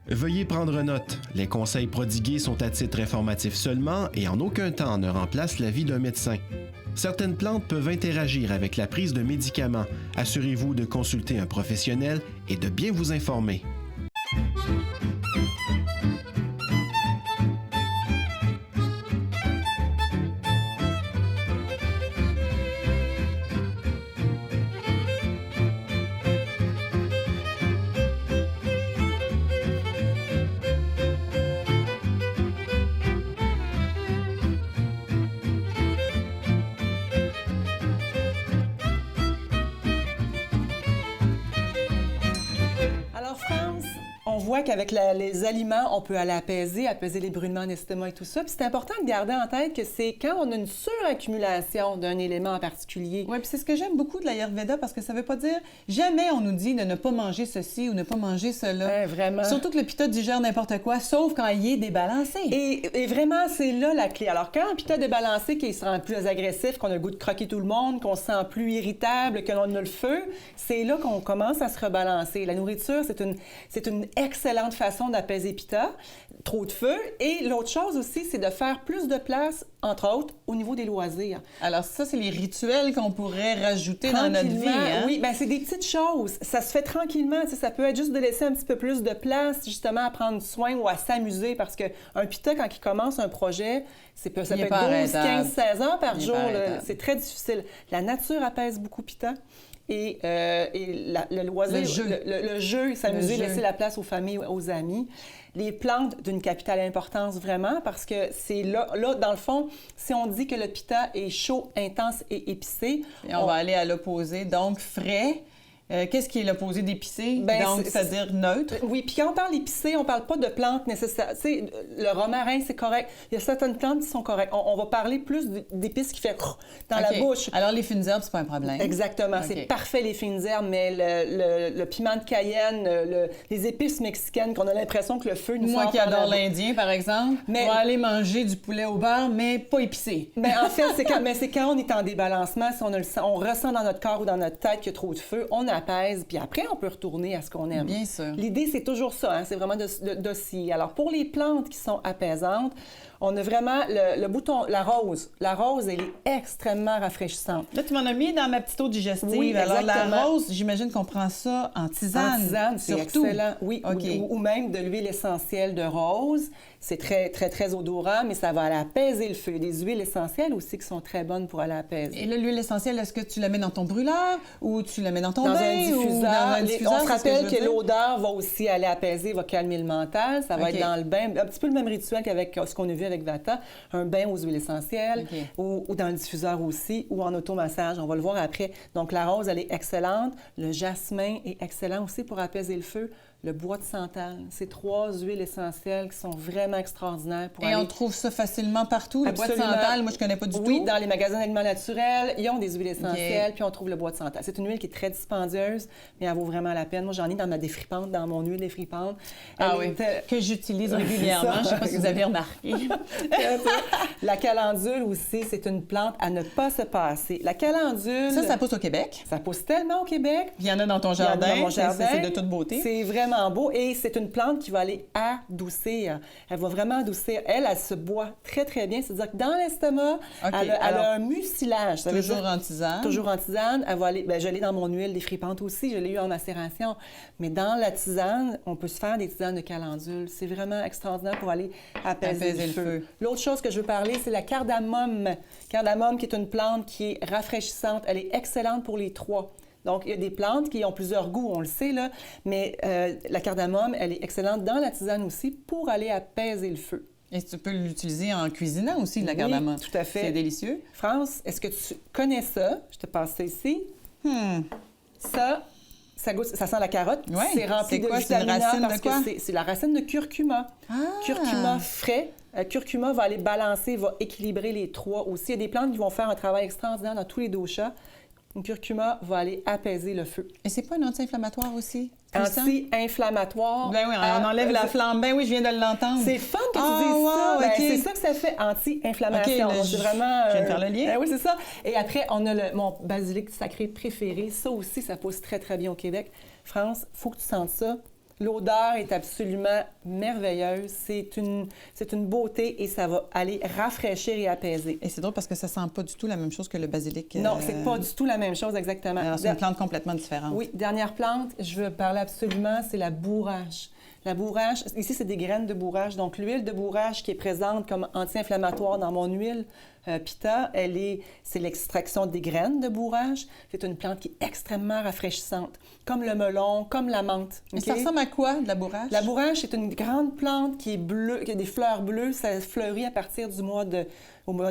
Veuillez prendre note, les conseils prodigués sont à titre informatif seulement et en aucun temps ne remplacent l'avis d'un médecin. Certaines plantes peuvent interagir avec la prise de médicaments. Assurez-vous de consulter un professionnel et de bien vous informer. On voit qu'avec les aliments, on peut aller apaiser les brûlements d'estomac et tout ça. Puis c'est important de garder en tête que c'est quand on a une suraccumulation d'un élément en particulier. Oui, puis c'est ce que j'aime beaucoup de l'Ayurveda parce que ça veut pas dire jamais on nous dit de ne pas manger ceci ou ne pas manger cela. Ouais, vraiment. Surtout que le pitta digère n'importe quoi, sauf quand il est débalancé. Et vraiment, c'est là la clé. Alors, quand un pitta débalancé, qu'il se rend plus agressif, qu'on a le goût de croquer tout le monde, qu'on se sent plus irritable, que l'on a le feu, c'est là qu'on commence à se rebalancer. La nourriture, c'est une excellente façon d'apaiser pitta, trop de feu. Et l'autre chose aussi, c'est de faire plus de place, entre autres, au niveau des loisirs. Alors ça, c'est les rituels qu'on pourrait rajouter dans notre vie. Hein? Oui, bien, c'est des petites choses. Ça se fait tranquillement. Tu sais, ça peut être juste de laisser un petit peu plus de place, justement, à prendre soin ou à s'amuser. Parce qu'un pitta, quand il commense un projet, ça peut être 12, 15, 16 heures par jour. C'est très difficile. La nature apaise beaucoup pitta. Et le loisir, le jeu, s'amuser, laisser la place aux familles, aux amis. Les plantes d'une capitale importance vraiment parce que c'est là, dans le fond, si on dit que le pitta est chaud, intense et épicé... Et on va aller à l'opposé, donc frais. Qu'est-ce qui est l'opposé d'épicé? Donc, c'est-à-dire neutre? Oui, puis quand on parle épicé, on parle pas de plantes nécessaires. Tu sais, le romarin, c'est correct. Il y a certaines plantes qui sont correctes. On va parler plus d'épices qui fait dans la bouche. Alors, les fines herbes, c'est pas un problème? Exactement. C'est parfait, les fines herbes, mais le piment de Cayenne, les épices mexicaines, qu'on a l'impression que le feu nous sort. Moi qui adore l'Indien, par exemple, on va aller manger du poulet au beurre, mais pas épicé. Mais en fait, c'est quand on est en débalancement, si on ressent dans notre corps ou dans notre tête qu'il y a trop de feu, on apaise, puis après, on peut retourner à ce qu'on aime. Bien sûr. L'idée, c'est toujours ça, hein, c'est vraiment d'osciller. Alors, pour les plantes qui sont apaisantes, on a vraiment le bouton, la rose. La rose, elle est extrêmement rafraîchissante. Là, tu m'en as mis dans ma petite eau digestive. Oui, alors, exactement. la rose, j'imagine qu'on prend ça en tisane. En tisane, c'est excellent. Oui, okay. ou même de l'huile essentielle de rose. C'est très, très, très odorant, mais ça va aller apaiser le feu. Il y a des huiles essentielles aussi qui sont très bonnes pour aller apaiser. Et là, l'huile essentielle, est-ce que tu la mets dans ton brûleur ou tu la mets dans ton bain? Dans un diffuseur. On se rappelle que l'odeur va aussi aller apaiser, va calmer le mental. Ça va être dans le bain. Un petit peu le même rituel qu'avec ce qu'on a vu avec Vata. Un bain aux huiles essentielles ou dans le diffuseur aussi, ou en automassage. On va le voir après. Donc, la rose, elle est excellente. Le jasmin est excellent aussi pour apaiser le feu. Le bois de santal. C'est 3 huiles essentielles qui sont vraiment extraordinaires pour on trouve ça facilement partout, le bois de santal? Moi, je connais pas du tout. Oui, dans les magasins d'aliments naturels, ils ont des huiles essentielles, puis on trouve le bois de santal. C'est une huile qui est très dispendieuse, mais elle vaut vraiment la peine. Moi, j'en ai dans ma défripante, dans mon huile défripante. Que j'utilise régulièrement. Je ne sais pas si vous avez remarqué. La calendule aussi, c'est une plante à ne pas se passer. La calendule... Ça pousse au Québec? Ça pousse tellement au Québec. Il y en a dans ton jardin. Dans mon jardin. C'est de toute beauté. C'est vraiment beau et c'est une plante qui va aller adoucir. Elle va vraiment adoucir. Elle se boit très, très bien. C'est-à-dire que dans l'estomac, elle a un mucilage. Toujours en tisane. Toujours en tisane. Elle va aller, je l'ai dans mon huile défripante aussi. Je l'ai eu en macération. Mais dans la tisane, on peut se faire des tisanes de calendule. C'est vraiment extraordinaire pour aller apaiser le feu. L'autre chose que je veux parler, c'est la cardamome. Cardamome qui est une plante qui est rafraîchissante. Elle est excellente pour les 3. Donc, il y a des plantes qui ont plusieurs goûts, on le sait, là, mais la cardamome, elle est excellente dans la tisane aussi pour aller apaiser le feu. Et tu peux l'utiliser en cuisinant aussi, de la cardamome. Oui, tout à fait. C'est délicieux. France, est-ce que tu connais ça? Je te passe ça ici. Ça sent la carotte. Ouais. C'est rempli de vitamines parce que c'est la racine de curcuma. Curcuma frais. Curcuma va aller balancer, va équilibrer les 3 aussi. Il y a des plantes qui vont faire un travail extraordinaire dans tous les doshas. Une curcuma va aller apaiser le feu. Et c'est pas un anti-inflammatoire aussi? Anti-inflammatoire. Ben oui, on enlève la flamme. Ben oui, je viens de l'entendre. C'est fun que tu dises ça. Ben, c'est ça que ça fait, anti-inflammation. C'est vraiment... Je viens de faire le lien. Ben oui, c'est ça. Et après, on a mon basilic sacré préféré. Ça aussi, ça pousse très, très bien au Québec. France, il faut que tu sentes ça. L'odeur est absolument merveilleuse. C'est une beauté et ça va aller rafraîchir et apaiser. Et c'est drôle parce que ça sent pas du tout la même chose que le basilic. Non, c'est pas du tout la même chose, exactement. Alors, c'est une plante complètement différente. Oui, dernière plante, je veux parler absolument, c'est la bourrache. La bourrache, ici, c'est des graines de bourrache. Donc, l'huile de bourrache qui est présente comme anti-inflammatoire dans mon huile Pitta, c'est l'extraction des graines de bourrache. C'est une plante qui est extrêmement rafraîchissante, comme le melon, comme la menthe. Okay? Ça ressemble à quoi, de la bourrache? La bourrache, c'est une grande plante qui est bleue, qui a des fleurs bleues. Ça fleurit à partir du mois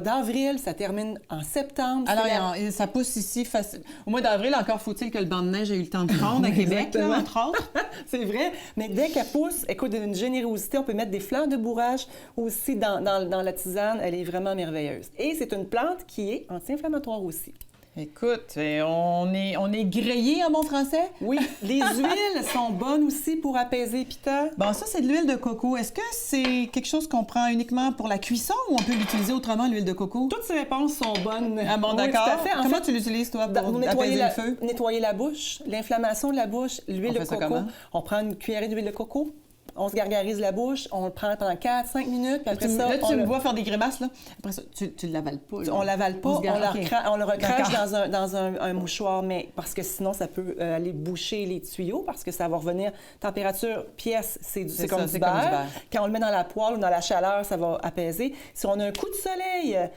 d'avril, ça termine en septembre. Alors, ça pousse ici facile. Au mois d'avril, encore faut-il que le banc de neige ait eu le temps de fondre à Québec, là, entre autres. C'est vrai, mais dès qu'elle pousse, écoute, d'une générosité, on peut mettre des fleurs de bourrache aussi dans la tisane. Elle est vraiment merveilleuse. Et c'est une plante qui est anti-inflammatoire aussi. Écoute, on est grillé en bon français? Oui. Les huiles sont bonnes aussi pour apaiser Pitta. Bon, ça, c'est de l'huile de coco. Est-ce que c'est quelque chose qu'on prend uniquement pour la cuisson ou on peut l'utiliser autrement, l'huile de coco? Toutes ces réponses sont bonnes. Ah bon, oui, d'accord. Tout à fait. Comment tu l'utilises, toi, pour apaiser le feu? Nettoyer la bouche, l'inflammation de la bouche, l'huile de coco. On prend une cuillerée d'huile de coco. On se gargarise la bouche, on le prend pendant 4-5 minutes, puis après ça... Là, tu me vois faire des grimaces, là. Après ça, tu ne l'avales pas, là. On ne l'avale pas, on le recrache dans un mouchoir, mais parce que sinon, ça peut aller boucher les tuyaux, parce que ça va revenir... Température pièce, c'est comme du beurre. Quand on le met dans la poêle ou dans la chaleur, ça va apaiser. Si on a un coup de soleil...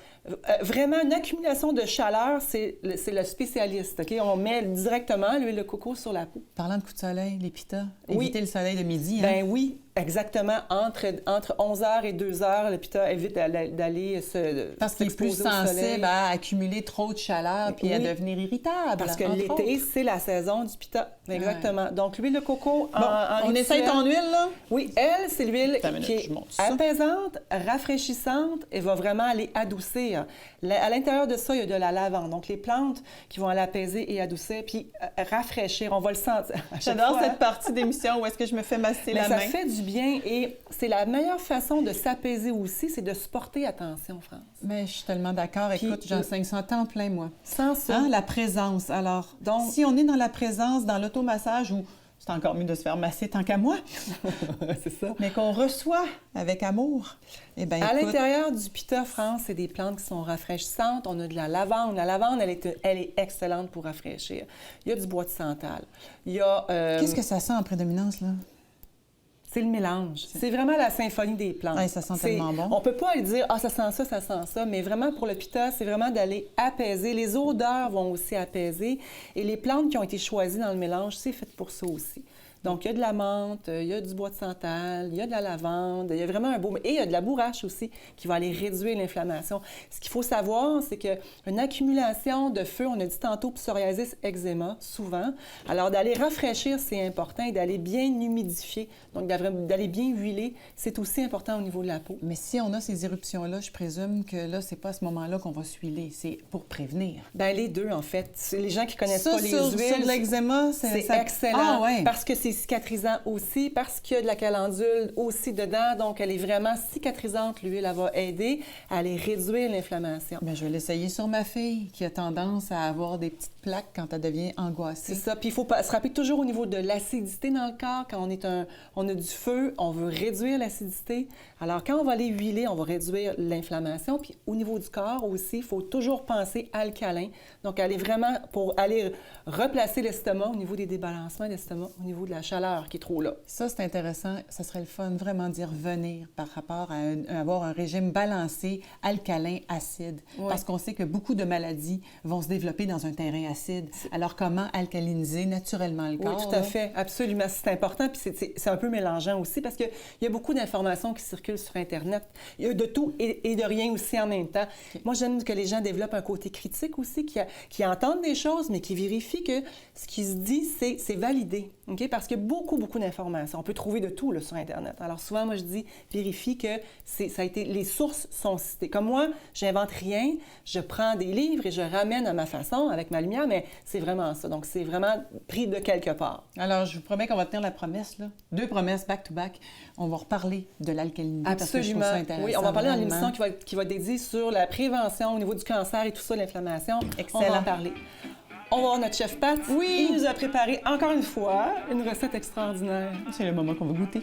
Vraiment, une accumulation de chaleur, c'est le spécialiste. OK? On met directement l'huile de coco sur la peau. Parlant de coup de soleil, les Pitta, oui. Éviter le soleil de midi. Hein? Ben oui, exactement. Entre 11h et 2h, le Pitta évite d'aller se parce qu'il est plus sensible à accumuler trop de chaleur puis à devenir irritable. Parce que l'été, c'est la saison du Pitta. Exactement. Ouais. Donc, l'huile de coco on essaye ton huile, là? Oui, elle, c'est l'huile qui est apaisante, rafraîchissante et va vraiment aller adoucir. À l'intérieur de ça, il y a de la lavande. Donc, les plantes qui vont l'apaiser et adoucir, puis rafraîchir. On va le sentir. J'adore cette partie d'émission où est-ce que je me fais masser la main. Ça fait du bien et c'est la meilleure façon de s'apaiser aussi, c'est de se porter attention, France. Mais je suis tellement d'accord. Écoute, j'enseigne ça en temps plein, moi. Sans ça. Hein, la présence. Alors, donc, si on est dans la présence, dans l'automassage où c'est encore mieux de se faire masser tant qu'à moi. C'est ça. Mais qu'on reçoit avec amour. Eh bien, à l'intérieur du Pitta, France, c'est des plantes qui sont rafraîchissantes. On a de la lavande. La lavande, elle est excellente pour rafraîchir. Il y a du bois de santal. Il y a... Qu'est-ce que ça sent en prédominance, là? C'est le mélange. C'est vraiment la symphonie des plantes. Ouais, ça sent tellement bon. On peut pas aller dire « Ah, ça sent ça », mais vraiment, pour le Pitta, c'est vraiment d'aller apaiser. Les odeurs vont aussi apaiser. Et les plantes qui ont été choisies dans le mélange, c'est fait pour ça aussi. Donc, il y a de la menthe, il y a du bois de santal, il y a de la lavande, il y a vraiment un beau... Et il y a de la bourrache aussi qui va aller réduire l'inflammation. Ce qu'il faut savoir, c'est qu'une accumulation de feu, on a dit tantôt psoriasis, eczéma, souvent. Alors, d'aller rafraîchir, c'est important, et d'aller bien humidifier, donc d'aller bien huiler, c'est aussi important au niveau de la peau. Mais si on a ces éruptions-là, je présume que là, c'est pas à ce moment-là qu'on va s'huiler, c'est pour prévenir. Bien, les deux, en fait. Les gens qui connaissent pas les huiles... Sur l'eczéma, c'est excellent. Ah, ouais. Parce que c'est cicatrisant aussi, parce qu'il y a de la calendule aussi dedans, donc elle est vraiment cicatrisante, l'huile, elle va aider à aller réduire l'inflammation. Bien, je vais l'essayer sur ma fille, qui a tendance à avoir des petites plaques quand elle devient angoissée. C'est ça, puis il faut se rappeler toujours au niveau de l'acidité dans le corps, quand on a du feu, on veut réduire l'acidité. Alors, quand on va aller huiler, on va réduire l'inflammation, puis au niveau du corps aussi, il faut toujours penser alcalin, donc aller vraiment pour aller replacer l'estomac au niveau des débalancements d'estomac, au niveau de la chaleur qui est trop là. Ça, c'est intéressant. Ça serait le fun, vraiment d'y revenir par rapport à avoir un régime balancé, alcalin, acide. Ouais. Parce qu'on sait que beaucoup de maladies vont se développer dans un terrain acide. Alors, comment alcaliniser naturellement le corps? Oui, tout à fait. Absolument. C'est important. Puis c'est un peu mélangeant aussi parce qu'il y a beaucoup d'informations qui circulent sur Internet. Il y a de tout et de rien aussi en même temps. Okay. Moi, j'aime que les gens développent un côté critique aussi, qui entendent des choses, mais qui vérifient que ce qui se dit, c'est validé. Okay? Parce qu'il y a beaucoup d'informations. On peut trouver de tout là, sur Internet. Alors souvent, moi, je dis, vérifie que les sources sont citées. Comme moi, j'invente rien, je prends des livres et je ramène à ma façon, avec ma lumière, mais c'est vraiment ça. Donc, c'est vraiment pris de quelque part. Alors, je vous promets qu'on va tenir la promesse, là. 2 promesses back-to-back. On va reparler de l'alcalinité. Absolument. Parce que je trouve ça intéressant. Oui, on va parler dans l'émission qui va être dédiée sur la prévention au niveau du cancer et tout ça, l'inflammation. Excellent. On va en parler. On va voir notre chef Pat. Oui! Il nous a préparé, encore une fois, une recette extraordinaire. C'est le moment qu'on va goûter.